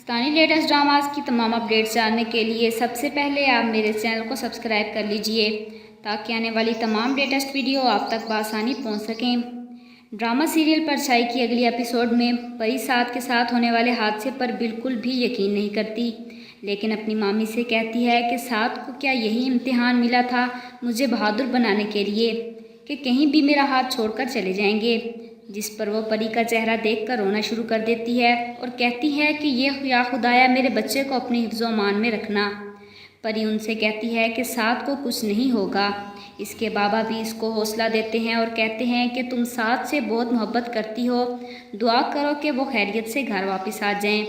Pakistani latest dramas की तमाम updates जानने के लिए सबसे पहले आप मेरे चैनल को सब्सक्राइब कर लीजिए ताकि आने वाली तमाम लेटेस्ट वीडियो आप तक बआसानी पहुंच सकें। ड्रामा सीरियल परछाई की अगली एपिसोड में परी साद के साथ होने वाले हादसे पर बिल्कुल भी यकीन नहीं करती, लेकिन अपनी मामी से कहती है कि साद को क्या यही इम्तिहान मिला था मुझे बहादुर बनाने के लिए कि कहीं भी मेरा हाथ छोड़कर चले जाएंगे। जिस पर वो परी का चेहरा देखकर रोना शुरू कर देती है और कहती है कि ये या खुदाया मेरे बच्चे को अपने हिफ्ज़ो अमान में रखना। परी उनसे कहती है कि साद को कुछ नहीं होगा। इसके बाबा भी इसको हौसला देते हैं और कहते हैं कि तुम साद से बहुत मोहब्बत करती हो, दुआ करो कि वो खैरियत से घर वापस आ जाएं।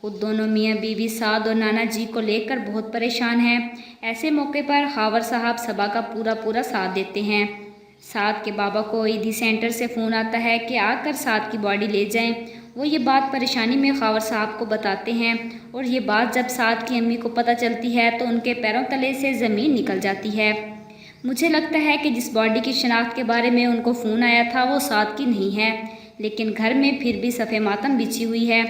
खुद दोनों मियाँ बीवी साद और नाना जी को लेकर बहुत परेशान हैं। ऐसे मौके पर खावर साहब सबा का पूरा साथ देते हैं। साद के बाबा को ईदी सेंटर से फ़ोन आता है कि आकर साद की बॉडी ले जाएं। वो ये बात परेशानी में खावर साहब को बताते हैं और ये बात जब साद की अम्मी को पता चलती है तो उनके पैरों तले से ज़मीन निकल जाती है। मुझे लगता है कि जिस बॉडी की शनाख्त के बारे में उनको फ़ोन आया था वो साद की नहीं है, लेकिन घर में फिर भी सफ़े मातम बिछी हुई है।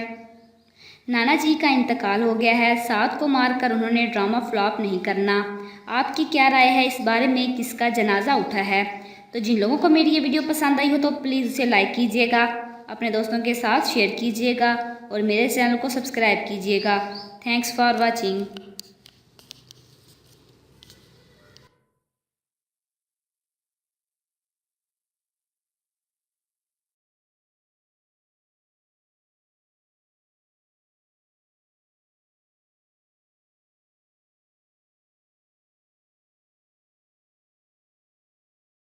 नाना जी का इंतकाल हो गया है। साद को मारकर उन्होंने ड्रामा फ्लॉप नहीं करना। आपकी क्या राय है इस बारे में, किसका जनाजा उठा है? तो जिन लोगों को मेरी ये वीडियो पसंद आई हो तो प्लीज़ उसे लाइक कीजिएगा, अपने दोस्तों के साथ शेयर कीजिएगा और मेरे चैनल को सब्सक्राइब कीजिएगा। Thanks for watching.